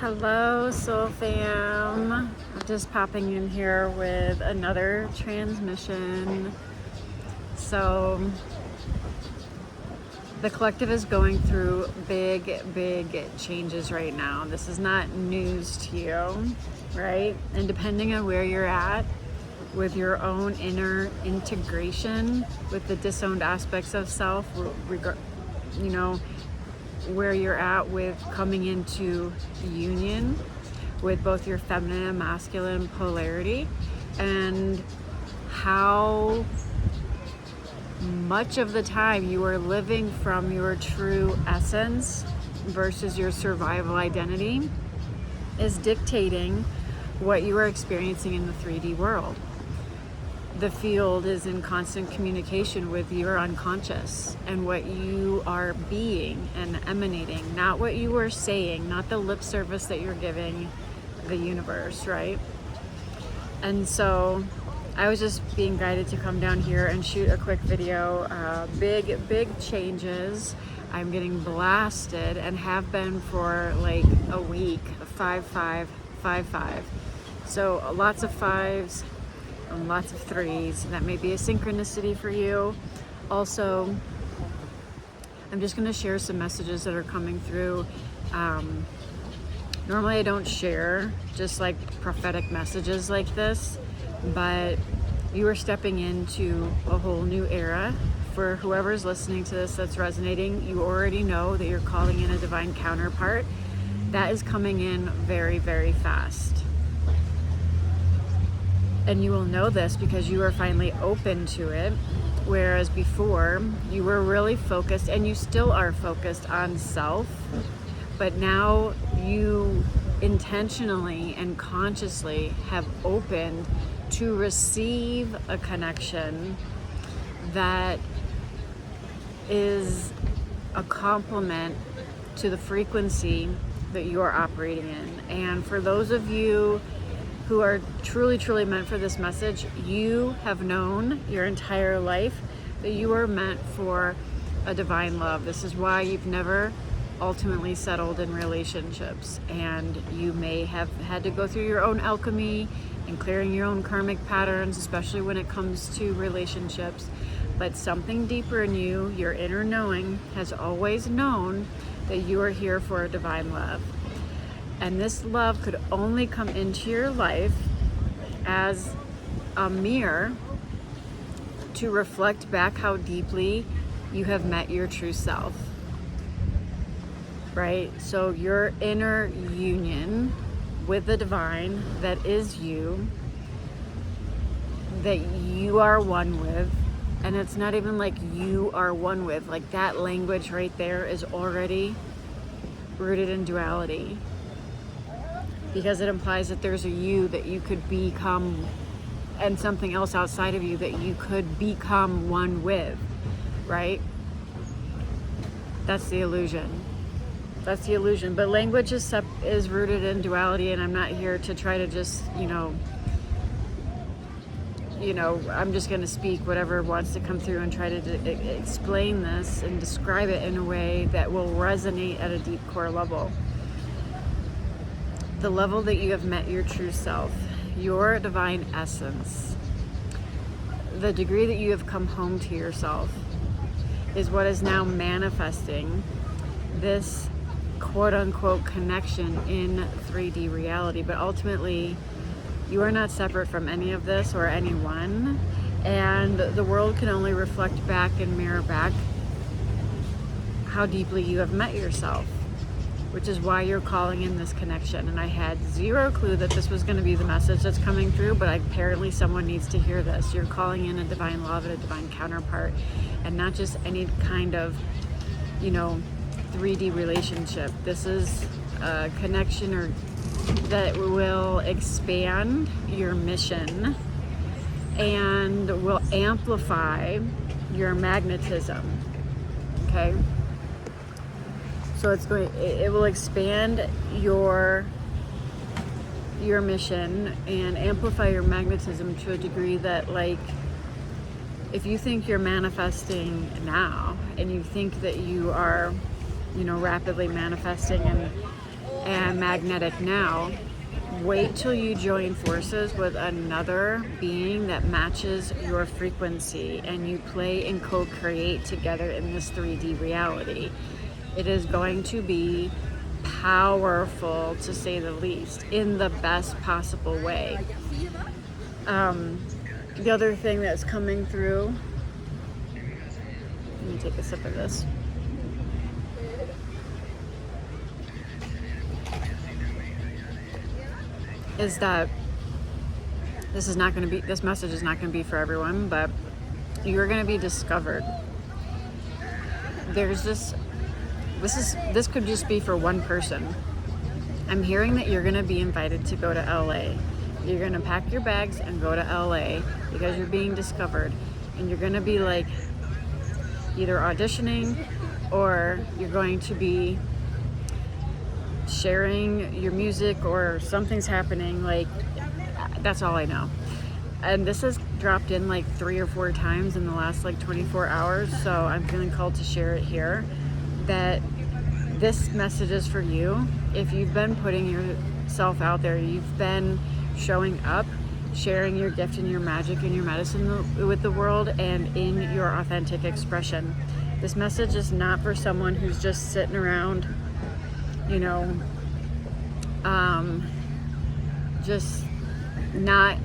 Hello, Soul Fam. I'm just popping in here with another transmission. So, the collective is going through big changes right now. This is not news to you, right? And depending on where you're at with your own inner integration with the disowned aspects of self, where you're at with coming into union with both your feminine and masculine polarity, and how much of the time you are living from your true essence versus your survival identity is dictating what you are experiencing in the 3D world. The field is in constant communication with your unconscious and what you are being and emanating, not what you are saying, not the lip service that you're giving the universe, right? And so I was just being guided to come down here and shoot a quick video. Big changes. I'm getting blasted and have been for like a week. 5-5-5-5. So lots of fives and lots of threes. That may be a synchronicity for you. Also, I'm just going to share some messages that are coming through. Normally I don't share just like prophetic messages like this, but you are stepping into a whole new era. For whoever's listening to this that's resonating, you already know that you're calling in a divine counterpart. That is coming in very fast. And you will know this because you are finally open to it. Whereas before, you were really focused, and you still are focused on self, but now you intentionally and consciously have opened to receive a connection that is a complement to the frequency that you are operating in. And for those of you who are truly meant for this message, you have known your entire life that you are meant for a divine love. This is why you've never ultimately settled in relationships, and you may have had to go through your own alchemy and clearing your own karmic patterns, especially when it comes to relationships. But something deeper in you, your inner knowing, has always known that you are here for a divine love. And this love could only come into your life as a mirror to reflect back how deeply you have met your true self, right? So your inner union with the divine that is you, that you are one with, and it's not even like you are one with, like that language right there is already rooted in duality, because it implies that there's a you that you could become, and something else outside of you that you could become one with, right? That's the illusion. That's the illusion. But language is rooted in duality, and I'm not here to try to just, I'm just going to speak whatever wants to come through and try to explain this and describe it in a way that will resonate at a deep core level. The level that you have met your true self, your divine essence, the degree that you have come home to yourself is what is now manifesting this quote-unquote connection in 3D reality. But ultimately, you are not separate from any of this or anyone, and the world can only reflect back and mirror back how deeply you have met yourself, which is why you're calling in this connection. And I had zero clue that this was going to be the message that's coming through, but apparently someone needs to hear this. You're calling in a divine love and a divine counterpart, and not just any kind of, 3D relationship. This is a connection that will expand your mission and will amplify your magnetism, okay? So it will expand your mission and amplify your magnetism to a degree that, like, if you think you're manifesting now and you think that you are, rapidly manifesting and magnetic now. Wait till you join forces with another being that matches your frequency and you play and co-create together in this 3D reality. It is going to be powerful, to say the least, in the best possible way. The other thing that's coming through, let me take a sip of this. Is that this message is not going to be for everyone, but you're going to be discovered. This could just be for one person. I'm hearing that you're going to be invited to go to LA. You're going to pack your bags and go to LA because you're being discovered, and you're going to be like either auditioning or you're going to be sharing your music or something's happening. Like, that's all I know. And this has dropped in like 3 or 4 times in the last like 24 hours, so I'm feeling called to share it here, that this message is for you. If you've been putting yourself out there, you've been showing up, sharing your gift and your magic and your medicine with the world and in your authentic expression. This message is not for someone who's just sitting around, just not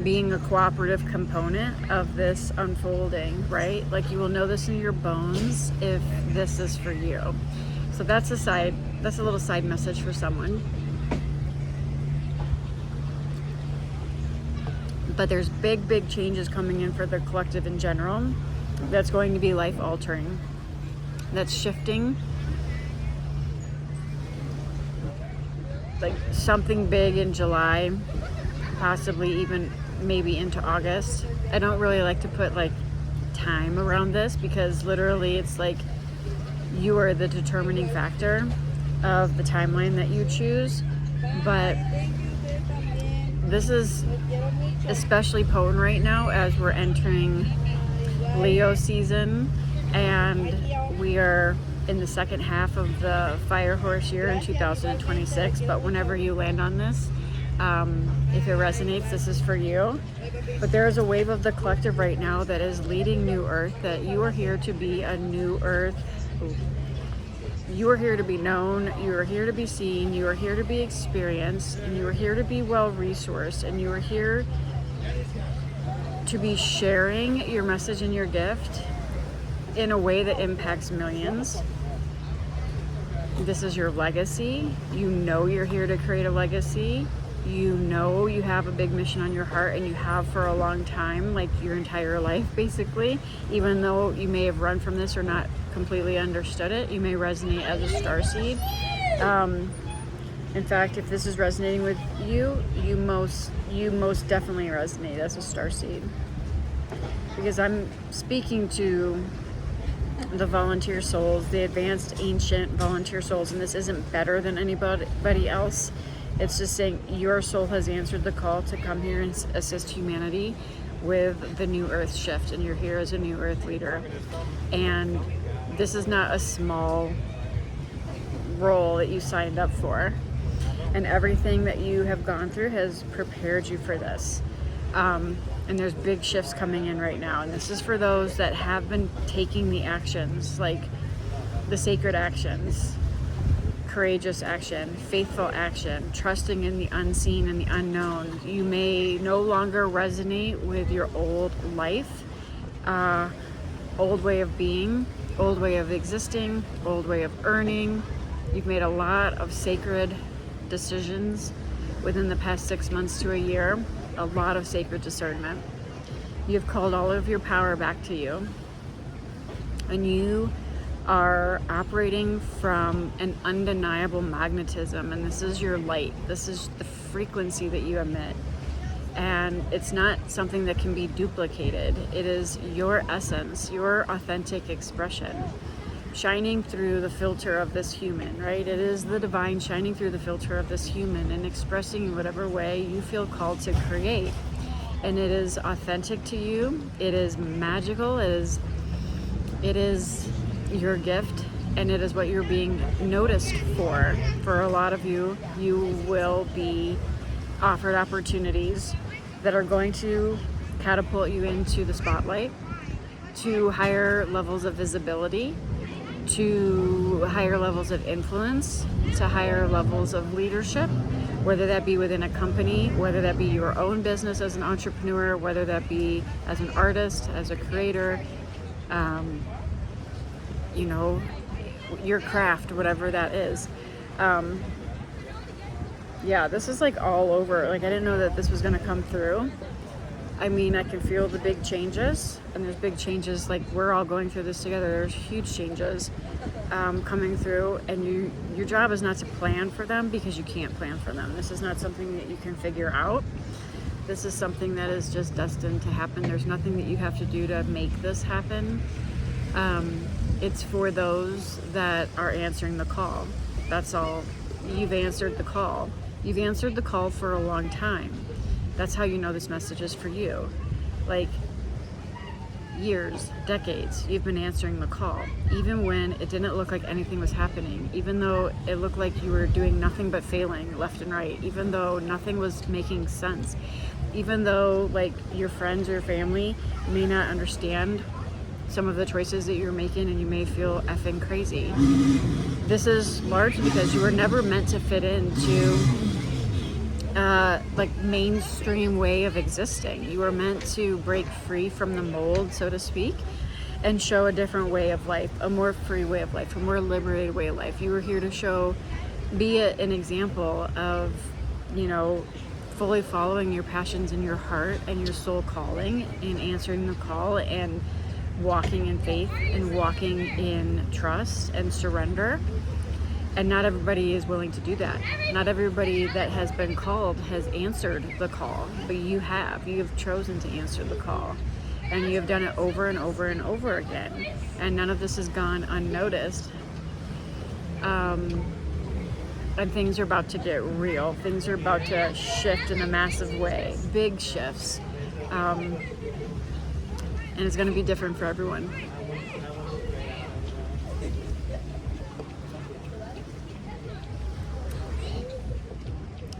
being a cooperative component of this unfolding, right? Like, you will know this in your bones if this is for you. So that's a little side message for someone. But there's big changes coming in for the collective in general. That's going to be life altering. That's shifting. Like something big in July, possibly even maybe into August. I don't really like to put like time around this because literally it's like you are the determining factor of the timeline that you choose. But this is especially potent right now as we're entering Leo season, and we are in the second half of the fire horse year in 2026. But whenever you land on this, if it resonates, this is for you. But there is a wave of the collective right now that is leading New Earth, that you are here to be a New Earth. You are here to be known, you are here to be seen, you are here to be experienced, and you are here to be well resourced, and you are here to be sharing your message and your gift in a way that impacts millions. This is your legacy. You know you're here to create a legacy. You know you have a big mission on your heart, and you have for a long time, like your entire life basically. Even though you may have run from this or not completely understood it, you may resonate as a starseed. In fact, if this is resonating with you, you most definitely resonate as a starseed, because I'm speaking to the volunteer souls, the advanced ancient volunteer souls, and this isn't better than anybody else. It's just saying your soul has answered the call to come here and assist humanity with the New Earth shift, and you're here as a New Earth leader. And this is not a small role that you signed up for, and everything that you have gone through has prepared you for this. And there's big shifts coming in right now, and this is for those that have been taking the actions, like the sacred actions, courageous action, faithful action, trusting in the unseen and the unknown. You may no longer resonate with your old life, old way of being, old way of existing, old way of earning. You've made a lot of sacred decisions within the past 6 months to a year, a lot of sacred discernment. You've called all of your power back to you, and you are operating from an undeniable magnetism, and this is your light. This is the frequency that you emit, and it's not something that can be duplicated. It is your essence, your authentic expression, shining through the filter of this human, right? It is the divine shining through the filter of this human and expressing in whatever way you feel called to create. And it is authentic to you. It is magical. It is your gift, and it is what you're being noticed for. For a lot of you, you will be offered opportunities that are going to catapult you into the spotlight, to higher levels of visibility, to higher levels of influence, to higher levels of leadership, whether that be within a company, whether that be your own business as an entrepreneur, whether that be as an artist, as a creator, you know, your craft, whatever that is. Yeah, this is like all over. Like, I didn't know that this was going to come through. I mean, I can feel the big changes, and there's big changes, like we're all going through this together. There's huge changes coming through, and your job is not to plan for them, because you can't plan for them. This is not something that you can figure out. This is something that is just destined to happen. There's nothing that you have to do to make this happen. It's for those that are answering the call. That's all. You've answered the call. You've answered the call for a long time. That's how you know this message is for you. Like, years, decades, you've been answering the call. Even when it didn't look like anything was happening, even though it looked like you were doing nothing but failing left and right, even though nothing was making sense, even though like your friends or your family may not understand some of the choices that you're making, and you may feel effing crazy. This is largely because you were never meant to fit into like mainstream way of existing. You were meant to break free from the mold, so to speak, and show a different way of life, a more free way of life, a more liberated way of life. You were here to be an example of, you know, fully following your passions in your heart and your soul calling, and answering the call, and walking in faith, and walking in trust and surrender. And not everybody is willing to do that. Not everybody that has been called has answered the call, but you have. You have chosen to answer the call, and you have done it over and over and over again. And none of this has gone unnoticed. And things are about to get real. Things are about to shift in a massive way. Big shifts. And it's going to be different for everyone.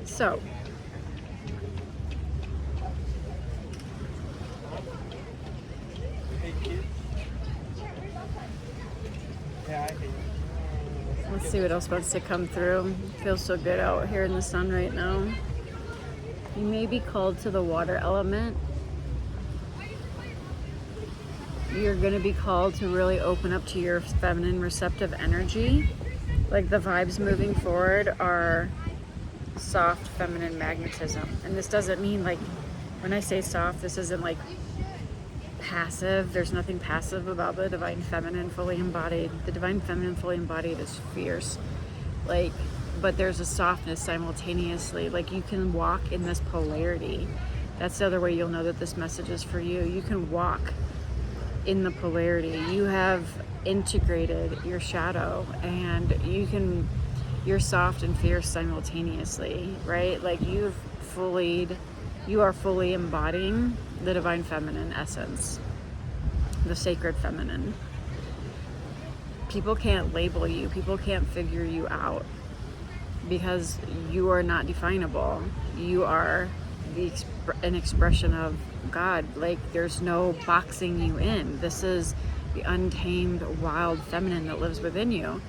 So, let's see what else wants to come through. It feels so good out here in the sun right now. You may be called to the water element. You're going to be called to really open up to your feminine receptive energy. Like, the vibes moving forward are soft feminine magnetism. And this doesn't mean, like, when I say soft, this isn't like passive. There's nothing passive about the divine feminine fully embodied. The divine feminine fully embodied is fierce, like, but there's a softness simultaneously. Like, you can walk in this polarity. That's the other way you'll know that this message is for you. You can walk in the polarity. You have integrated your shadow, and you're soft and fierce simultaneously, right? Like, you are fully embodying the divine feminine essence, the sacred feminine. People can't label you. People can't figure you out, because you are not definable. You are an expression of God. Like, there's no boxing you in. This is the untamed, wild feminine that lives within you.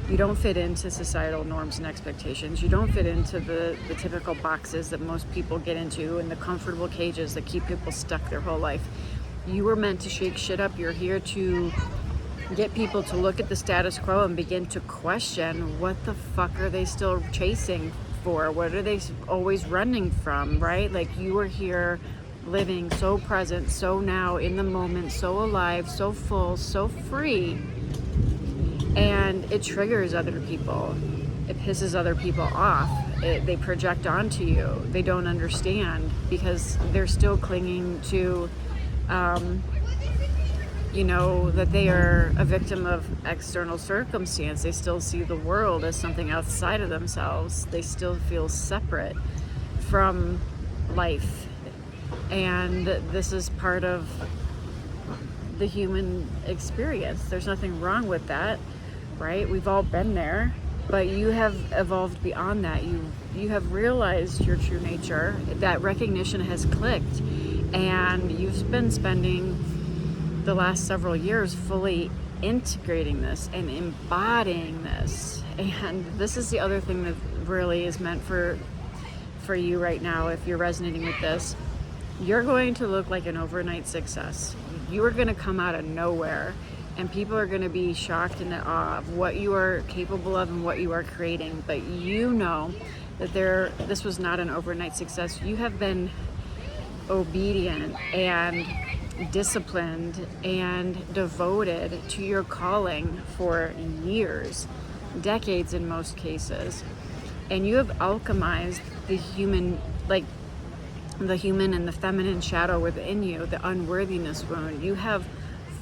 You don't fit into societal norms and expectations. You don't fit into the typical boxes that most people get into, and the comfortable cages that keep people stuck their whole life. You were meant to shake shit up. You're here to get people to look at the status quo and begin to question, what the fuck are they still chasing for? What are they always running from, right? Like, you are here living so present, so now, in the moment, so alive, so full, so free. And it triggers other people. It pisses other people off. They project onto you. They don't understand, because they're still clinging to, that they are a victim of external circumstance. They still see the world as something outside of themselves. They still feel separate from life. And this is part of the human experience. There's nothing wrong with that. right? We've all been there, but you have evolved beyond that. You have realized your true nature. That recognition has clicked, and you've been spending the last several years fully integrating this and embodying this. And this is the other thing that really is meant for you right now. If you're resonating with this, you're going to look like an overnight success. You are going to come out of nowhere, and people are going to be shocked and in awe of what you are capable of and what you are creating. But you know that this was not an overnight success. You have been obedient and disciplined and devoted to your calling for years, decades in most cases. And you have alchemized the human, like the human and the feminine shadow within you, the unworthiness wound. You have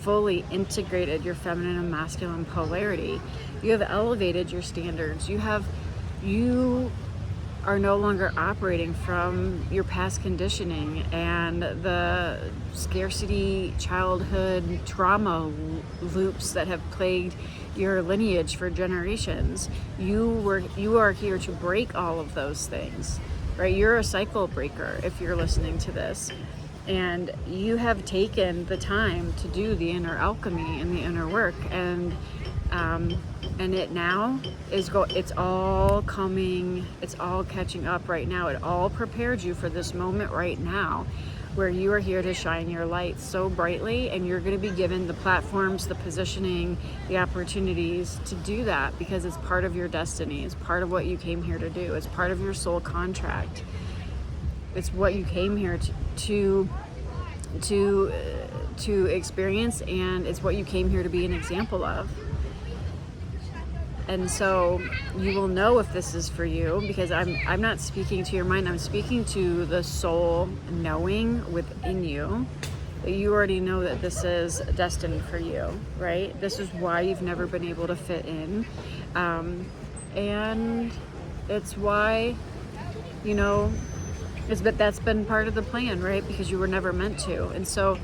fully integrated your feminine and masculine polarity. You have elevated your standards. You are no longer operating from your past conditioning and the scarcity childhood trauma loops that have plagued your lineage for generations. You are here to break all of those things, right? You're a cycle breaker if you're listening to this. And you have taken the time to do the inner alchemy and the inner work, and it now is it's all coming, it's all catching up right now. It all prepared you for this moment right now, where you are here to shine your light so brightly, and you're going to be given the platforms, the positioning, the opportunities to do that, because it's part of your destiny. It's part of what you came here to do. It's part of your soul contract. It's what you came here to experience, and it's what you came here to be an example of. And so you will know if this is for you, because I'm not speaking to your mind. I'm speaking to the soul knowing within you that you already know that this is destined for you, right? This is why you've never been able to fit in, and it's why, but that's been part of the plan, right? Because you were never meant to. And so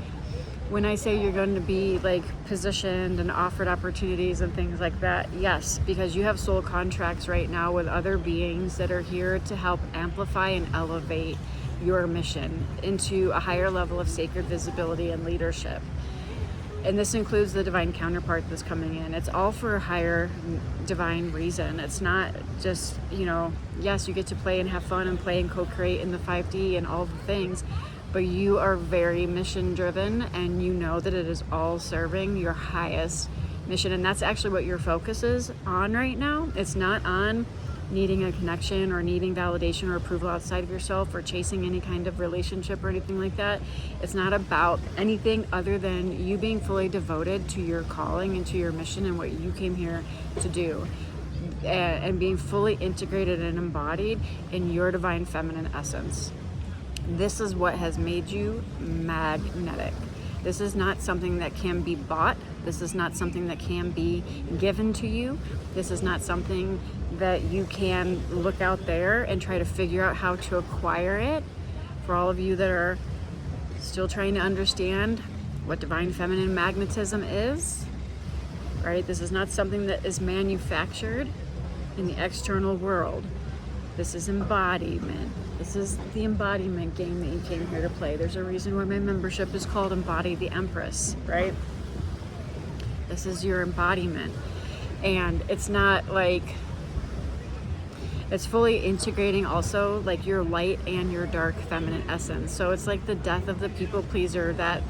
when I say you're going to be like positioned and offered opportunities and things like that, yes, because you have soul contracts right now with other beings that are here to help amplify and elevate your mission into a higher level of sacred visibility and leadership. And this includes the divine counterpart that's coming in. It's all for a higher divine reason. It's not just, yes, you get to play and have fun and play and co-create in the 5D and all the things, but you are very mission driven, and you know that it is all serving your highest mission. And that's actually what your focus is on right now. It's not on needing a connection or needing validation or approval outside of yourself or chasing any kind of relationship or anything like that. It's not about anything other than you being fully devoted to your calling and to your mission and what you came here to do, and being fully integrated and embodied in your divine feminine essence. This is what has made you magnetic. This is not something that can be bought. This is not something that can be given to you. This is not something that you can look out there and try to figure out how to acquire it. For all of you that are still trying to understand what divine feminine magnetism is, right? This is not something that is manufactured in the external world. This is embodiment. This is the embodiment game that you came here to play. There's a reason why my membership is called Embody the Empress, right? This is your embodiment. And it's not like, it's fully integrating also like your light and your dark feminine essence. So it's like the death of the people pleaser, that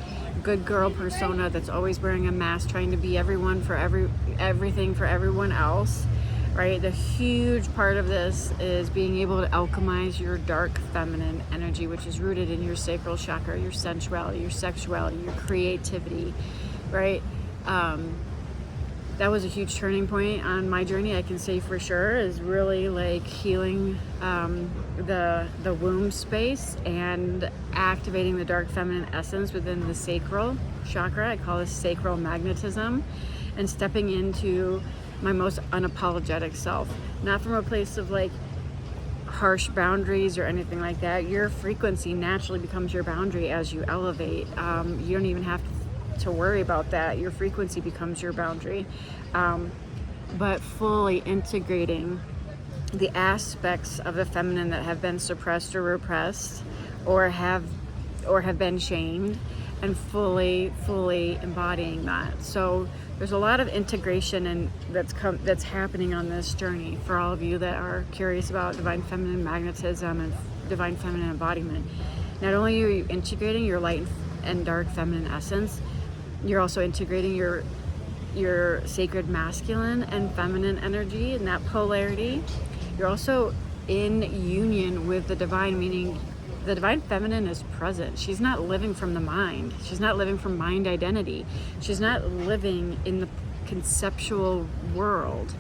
good girl persona that's always wearing a mask, trying to be everyone for everything for everyone else. Right? The huge part of this is being able to alchemize your dark feminine energy, which is rooted in your sacral chakra, your sensuality, your sexuality, your creativity, right? That was a huge turning point on my journey, I can say for sure, is really like healing the womb space and activating the dark feminine essence within the sacral chakra. I call this sacral magnetism, and stepping into my most unapologetic self, not from a place of like harsh boundaries or anything like that. Your frequency naturally becomes your boundary as you elevate. You don't even have to worry about that. Your frequency becomes your boundary. but fully integrating the aspects of the feminine that have been suppressed or repressed or have been shamed, and fully embodying that. So there's a lot of integration and that's happening on this journey for all of you that are curious about divine feminine magnetism and divine feminine embodiment. Not only are you integrating your light and dark feminine essence, you're also integrating your sacred masculine and feminine energy and that polarity. You're also in union with the divine, meaning the divine feminine is present. She's not living from the mind. She's not living from mind identity. She's not living in the conceptual world,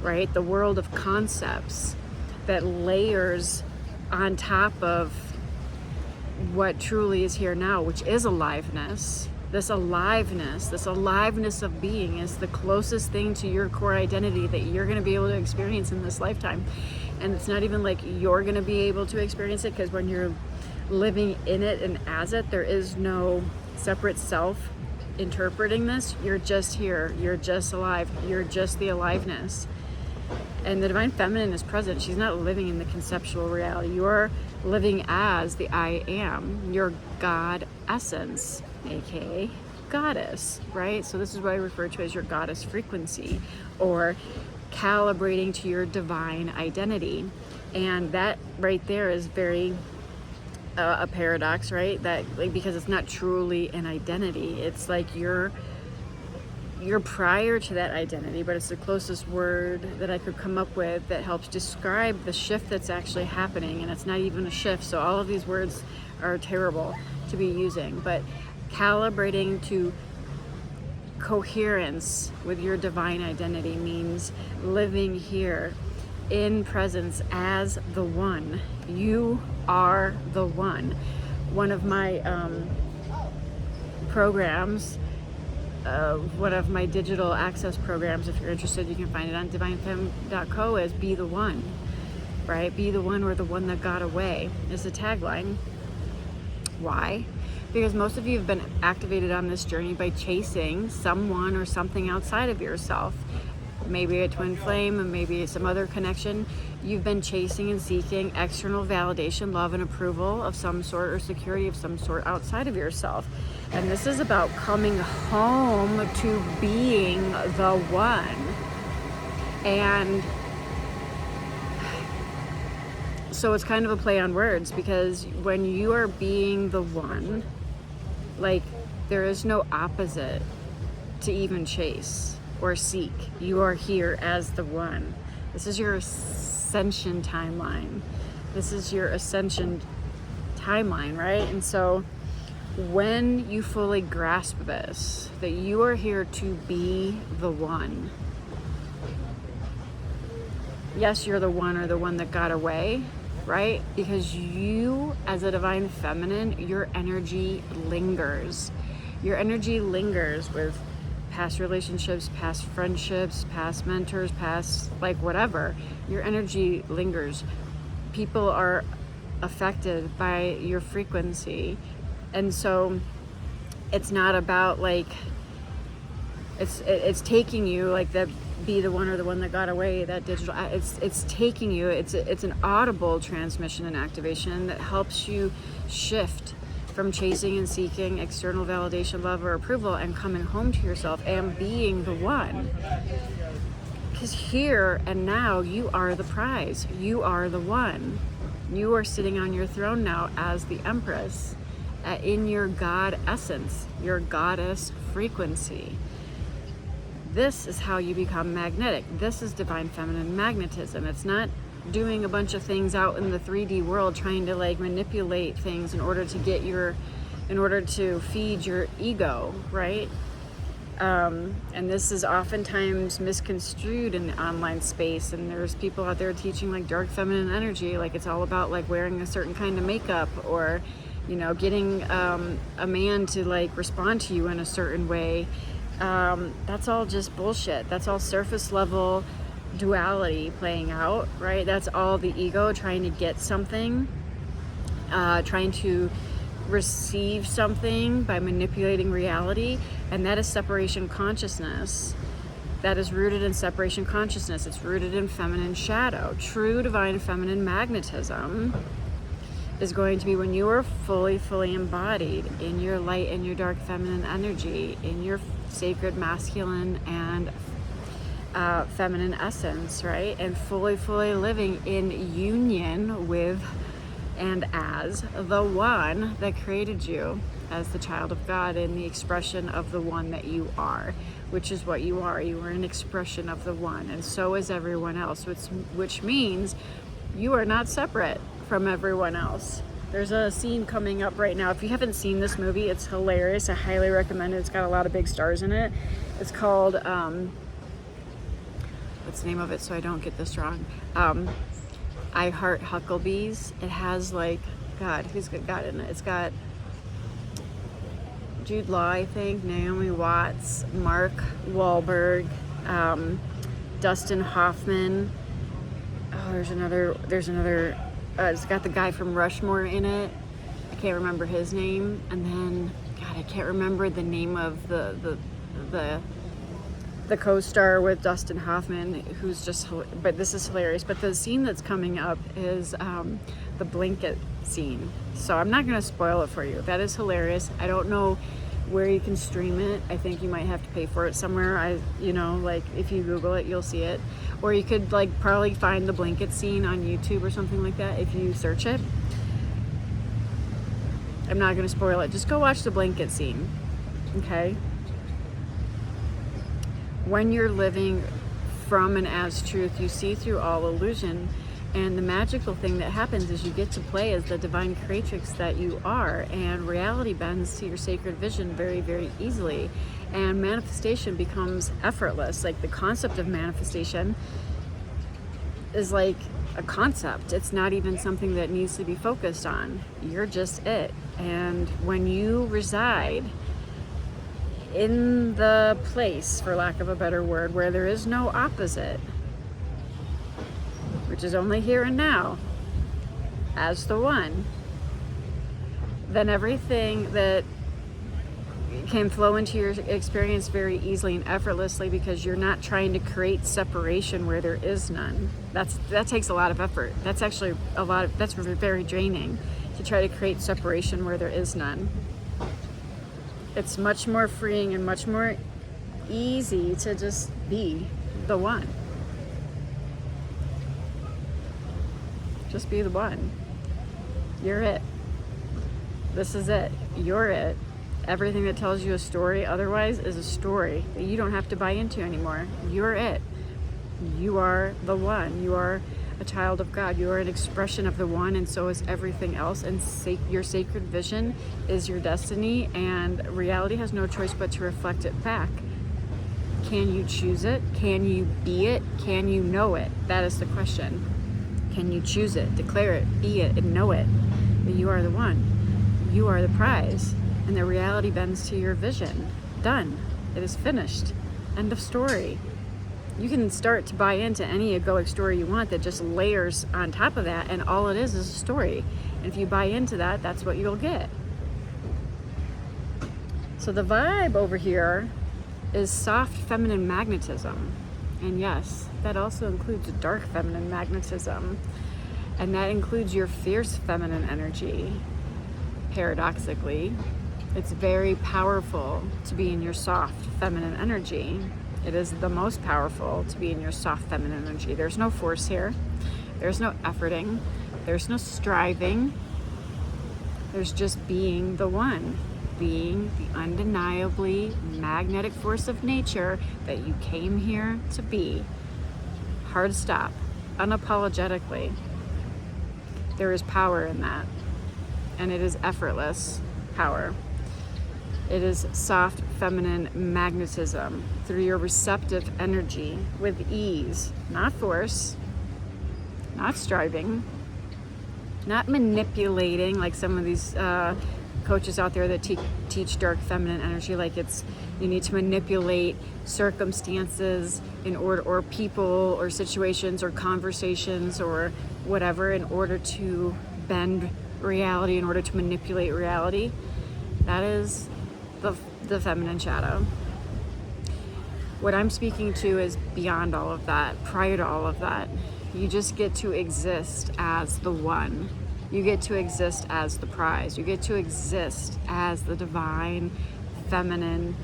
right? The world of concepts that layers on top of what truly is here now, which is aliveness. This aliveness of being is the closest thing to your core identity that you're going to be able to experience in this lifetime. And it's not even like you're going to be able to experience it, because when you're living in it and as it, there is no separate self interpreting this. You're just here. You're just alive. You're just the aliveness. And the divine feminine is present. She's not living in the conceptual reality. You're living as the I am, your God essence, aka goddess, right? So this is what I refer to as your goddess frequency, or calibrating to your divine identity. And that right there is very a paradox, right? That, like, because it's not truly an identity. It's like you're prior to that identity, but it's the closest word that I could come up with that helps describe the shift that's actually happening. And it's not even a shift, so all of these words are terrible to be using, but calibrating to coherence with your divine identity means living here in presence as the one. You are the one. One of my programs, one of my digital access programs, if you're interested, you can find it on divinefemme.co, is Be the One, right? Be the one, or the one that got away is the tagline. Why? Because most of you have been activated on this journey by chasing someone or something outside of yourself. Maybe a twin flame, and maybe some other connection. You've been chasing and seeking external validation, love, and approval of some sort, or security of some sort outside of yourself. And this is about coming home to being the one. And so it's kind of a play on words, because when you are being the one, like, there is no opposite to even chase or seek. You are here as the one. This is your ascension timeline. This is your ascension timeline, right? And so when you fully grasp this, that you are here to be the one. Yes, you're the one, or the one that got away, right? Because you, as a divine feminine, your energy lingers. Your energy lingers with past relationships, past friendships, past mentors, past, like, whatever. Your energy lingers. People are affected by your frequency. And so it's not about, like, it's taking you, like, the Be the One, or the one that got away, that digital, it's taking you, it's an audible transmission and activation that helps you shift from chasing and seeking external validation, love, or approval, and coming home to yourself and being the one. Because here and now, you are the prize. You are the one. You are sitting on your throne now as the Empress, in your God essence, your goddess frequency. This is how you become magnetic. This is divine feminine magnetism. It's not doing a bunch of things out in the 3D world, trying to, like, manipulate things in order to feed your ego, right? And this is oftentimes misconstrued in the online space, and there's people out there teaching, like, dark feminine energy, like it's all about, like, wearing a certain kind of makeup, or, you know, getting a man to, like, respond to you in a certain way. That's all just bullshit. That's all surface level duality playing out, right? That's all the ego trying to get something, trying to receive something by manipulating reality, and that is separation consciousness. that is rooted in separation consciousness. It's rooted in feminine shadow. True divine feminine magnetism is going to be when you are fully embodied in your light and your dark feminine energy, in your sacred masculine and feminine essence, right? And fully living in union with and as the one that created you as the child of God, in the expression of the one that you are, which is what you are. You are an expression of the one, and so is everyone else, which means you are not separate from everyone else. There's a scene coming up right now. If you haven't seen this movie, it's hilarious. I highly recommend it. It's got a lot of big stars in it. It's called, what's the name of it so I don't get this wrong? I Heart Hucklebees. It has like, God, who's got it in it? It's got Jude Law, I think, Naomi Watts, Mark Wahlberg, Dustin Hoffman. Oh, there's another, it's got the guy from Rushmore in it. I can't remember his name. And then, God, I can't remember the name of the co-star with Dustin Hoffman, who's just, but this is hilarious. But the scene that's coming up is the blanket scene. So I'm not going to spoil it for you. That is hilarious. I don't know where you can stream it. I think you might have to pay for it somewhere. Like if you Google it, you'll see it. Or you could like probably find the blanket scene on YouTube or something like that if you search it. I'm not going to spoil it. Just go watch the blanket scene. Okay? When you're living from and as truth, you see through all illusion. And the magical thing that happens is you get to play as the divine creatrix that you are, and reality bends to your sacred vision very easily, and manifestation becomes effortless. Like the concept of manifestation is like a concept. It's not even something that needs to be focused on. You're just it. And when you reside in the place, for lack of a better word, where there is no opposite, which is only here and now, as the one, then everything that can flow into your experience very easily and effortlessly, because you're not trying to create separation where there is none. That takes a lot of effort. That's actually that's very draining, to try to create separation where there is none. It's much more freeing and much more easy to just be the one. Just be the one. You're it. This is it. You're it. Everything that tells you a story otherwise is a story that you don't have to buy into anymore. You're it. You are the one. You are a child of God. You are an expression of the one, and so is everything else. And your sacred vision is your destiny, and reality has no choice but to reflect it back. Can you choose it? Can you be it? Can you know it? That is the question. Can you choose it, declare it, be it, and know it? That you are the one. You are the prize. And the reality bends to your vision. Done. It is finished. End of story. You can start to buy into any egoic story you want that just layers on top of that, and all it is a story. And if you buy into that, that's what you'll get. So the vibe over here is soft feminine magnetism. And yes, that also includes dark feminine magnetism. And that includes your fierce feminine energy. Paradoxically, it's very powerful to be in your soft feminine energy. It is the most powerful to be in your soft feminine energy. There's no force here. There's no efforting. There's no striving. There's just being the one. Being the undeniably magnetic force of nature that you came here to be. Hard stop. Unapologetically. There is power in that. And it is effortless power. It is soft feminine magnetism through your receptive energy with ease, not force, not striving, not manipulating like some of these coaches out there that teach dark feminine energy, like it's you need to manipulate circumstances in order, or people or situations or conversations or whatever, in order to bend reality, in order to manipulate reality. That is the feminine shadow. What I'm speaking to is beyond all of that, prior to all of that. You just get to exist as the one. You get to exist as the prize. You get to exist as the divine, feminine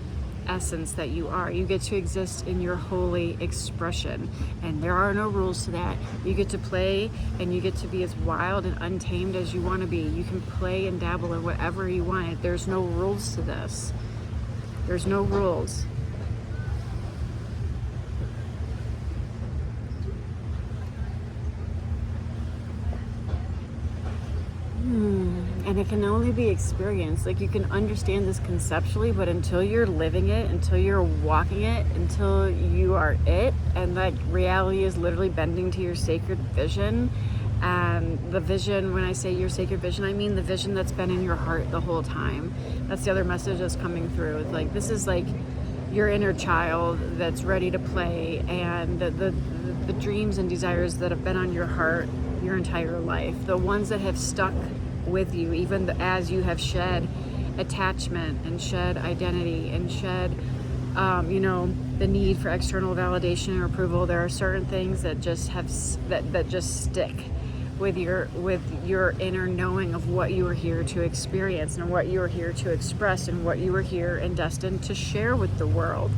essence that you are. You get to exist in your holy expression. And there are no rules to that. You get to play and you get to be as wild and untamed as you want to be. You can play and dabble in whatever you want. There's no rules to this. There's no rules. And it can only be experienced. Like, you can understand this conceptually, but until you're living it, until you're walking it, until you are it, and that reality is literally bending to your sacred vision. And the vision, when I say your sacred vision, I mean the vision that's been in your heart the whole time. That's the other message that's coming through. It's like, this is like your inner child that's ready to play, and the dreams and desires that have been on your heart your entire life, the ones that have stuck with you, even as you have shed attachment and shed identity and shed the need for external validation or approval. There are certain things that just have that just stick with your inner knowing of what you are here to experience and what you are here to express and what you are here and destined to share with the world.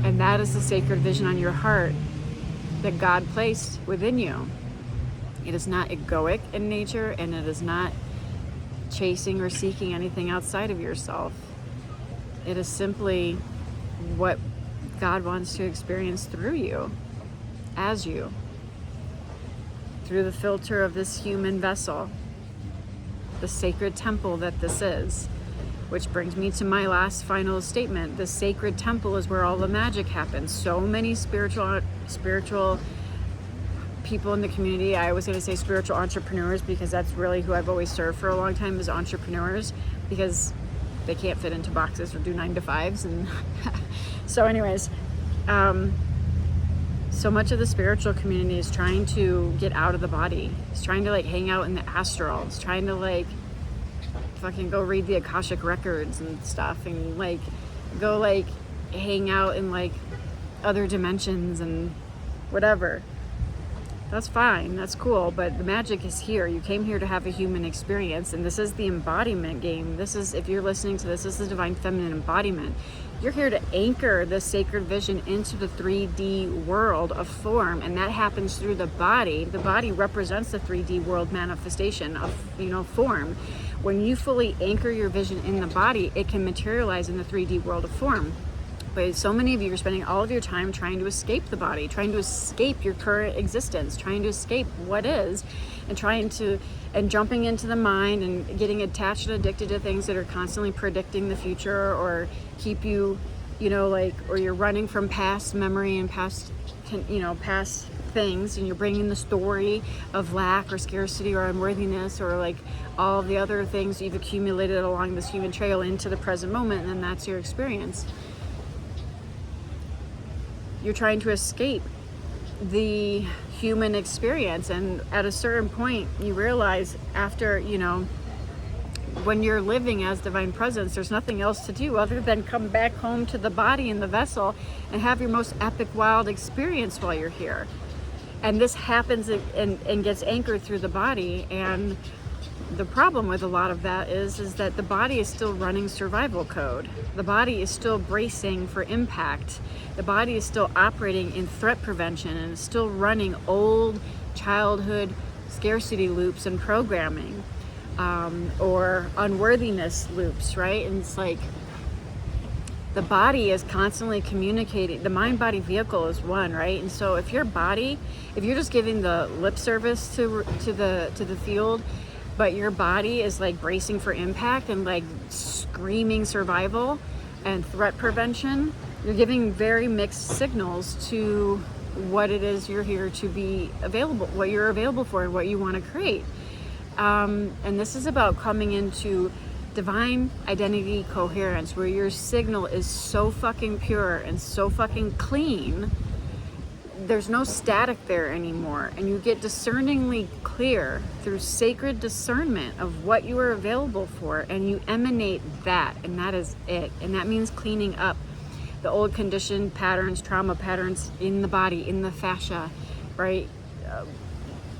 And that is the sacred vision on your heart that God placed within you. It is not egoic in nature, and it is not chasing or seeking anything outside of yourself. It is simply what God wants to experience through you, as you, through the filter of this human vessel, the sacred temple that this is. Which brings me to my last final statement. The sacred temple is where all the magic happens. So many spiritual people in the community, I was going to say spiritual entrepreneurs, because that's really who I've always served for a long time, is entrepreneurs, because they can't fit into boxes or do 9 to 5s. And so anyways, so much of the spiritual community is trying to get out of the body. It's trying to like hang out in the astral. It's trying to like fucking go read the Akashic records and stuff, and like go like hang out in like other dimensions and whatever. That's fine, that's cool, but the magic is here. You came here to have a human experience, and this is the embodiment game. This is, if you're listening to this is the divine feminine embodiment. You're here to anchor the sacred vision into the 3D world of form, and that happens through the body. The body represents the 3D world manifestation of, form. When you fully anchor your vision in the body, it can materialize in the 3D world of form. But so many of you are spending all of your time trying to escape the body, trying to escape your current existence, trying to escape what is, and jumping into the mind and getting attached and addicted to things that are constantly predicting the future, or keep you, or you're running from past memory and past things, and you're bringing the story of lack or scarcity or unworthiness or like all of the other things you've accumulated along this human trail into the present moment, and then that's your experience. You're trying to escape the human experience, and at a certain point you realize after, when you're living as divine presence, there's nothing else to do other than come back home to the body and the vessel and have your most epic wild experience while you're here. And this happens and gets anchored through the body. And the problem with a lot of that is that the body is still running survival code. The body is still bracing for impact. The body is still operating in threat prevention, and is still running old childhood scarcity loops and programming, or unworthiness loops, right? And it's like the body is constantly communicating. The mind-body vehicle is one, right? And so if you're just giving the lip service to the field, but your body is like bracing for impact and like screaming survival and threat prevention, you're giving very mixed signals to what it is you're here to be available, what you're available for, and what you want to create. And this is about coming into divine identity coherence, where your signal is so fucking pure and so fucking clean. There's no static there anymore, and you get discerningly clear through sacred discernment of what you are available for, and you emanate that, and that is it. And that means cleaning up the old conditioned patterns, trauma patterns in the body, in the fascia, right?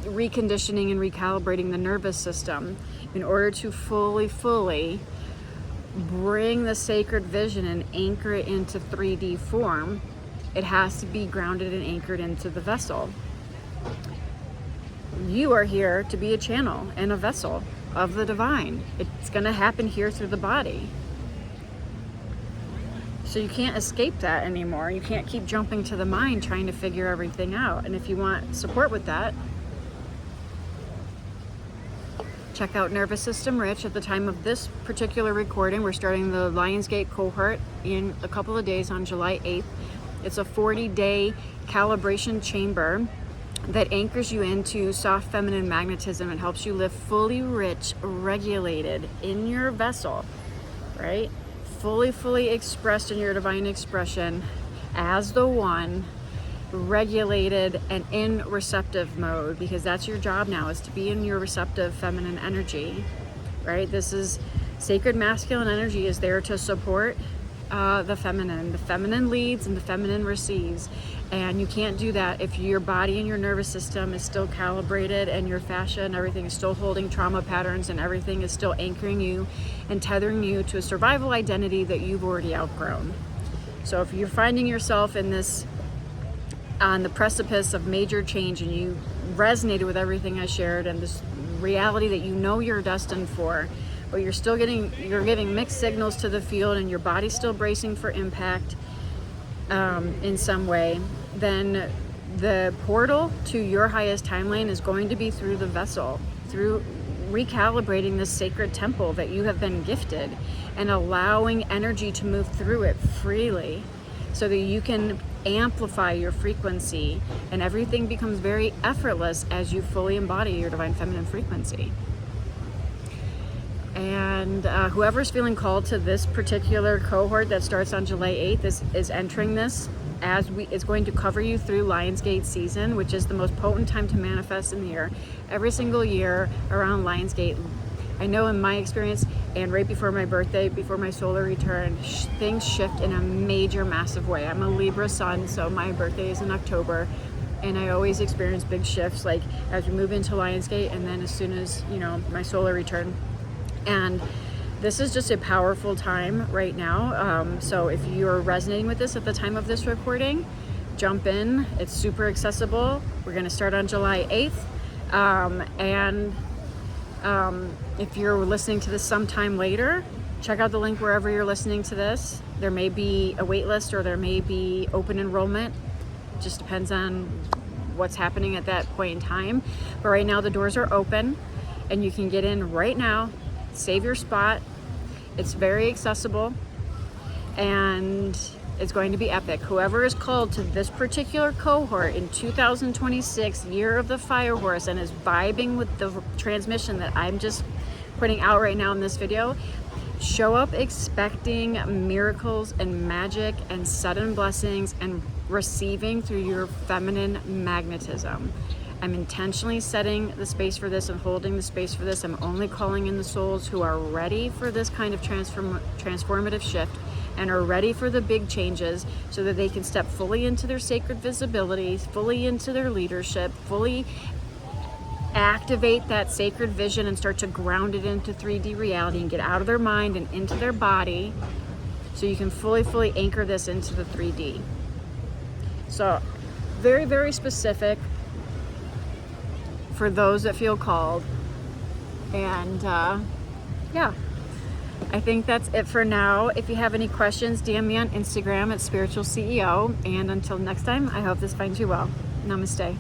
Reconditioning and recalibrating the nervous system in order to fully bring the sacred vision and anchor it into 3D form. It has to be grounded and anchored into the vessel. You are here to be a channel and a vessel of the divine. It's going to happen here through the body. So you can't escape that anymore. You can't keep jumping to the mind trying to figure everything out. And if you want support with that, check out Nervous System Rich. At the time of this particular recording, we're starting the Lionsgate cohort in a couple of days on July 8th. It's a 40-day calibration chamber that anchors you into soft feminine magnetism and helps you live fully rich, regulated in your vessel, right? Fully expressed in your divine expression as the one, regulated and in receptive mode, because that's your job now, is to be in your receptive feminine energy, right? This is sacred masculine energy is there to support the feminine. The feminine leads and the feminine receives. And you can't do that if your body and your nervous system is still calibrated and your fascia and everything is still holding trauma patterns and everything is still anchoring you and tethering you to a survival identity that you've already outgrown. So if you're finding yourself in this, on the precipice of major change, and you resonated with everything I shared and this reality that you know you're destined for, but you're giving mixed signals to the field and your body's still bracing for impact in some way, then the portal to your highest timeline is going to be through the vessel, through recalibrating this sacred temple that you have been gifted and allowing energy to move through it freely so that you can amplify your frequency and everything becomes very effortless as you fully embody your divine feminine frequency. And whoever's feeling called to this particular cohort that starts on July 8th is entering this as it's going to cover you through Lionsgate season, which is the most potent time to manifest in the year. Every single year around Lionsgate, I know in my experience, and right before my birthday, before my solar return, things shift in a major, massive way. I'm a Libra sun, so my birthday is in October, and I always experience big shifts, like as we move into Lionsgate, and then as soon as, you know, my solar return. And this is just a powerful time right now. So if you're resonating with this at the time of this recording, jump in. It's super accessible. We're going to start on July 8th. If you're listening to this sometime later, check out the link wherever you're listening to this. There may be a wait list or there may be open enrollment. It just depends on what's happening at that point in time. But right now the doors are open and you can get in right now. Save your spot. It's very accessible and it's going to be epic. Whoever is called to this particular cohort in 2026, year of the fire horse, and is vibing with the transmission that I'm just putting out right now in this video, show up expecting miracles and magic and sudden blessings and receiving through your feminine magnetism. I'm intentionally setting the space for this and holding the space for this. I'm only calling in the souls who are ready for this kind of transformative shift and are ready for the big changes so that they can step fully into their sacred visibility, fully into their leadership, fully activate that sacred vision and start to ground it into 3D reality and get out of their mind and into their body so you can fully anchor this into the 3D. So very, very specific for those that feel called. And yeah, I think that's it for now. If you have any questions, DM me on Instagram at Spiritual CEO. And until next time, I hope this finds you well. Namaste.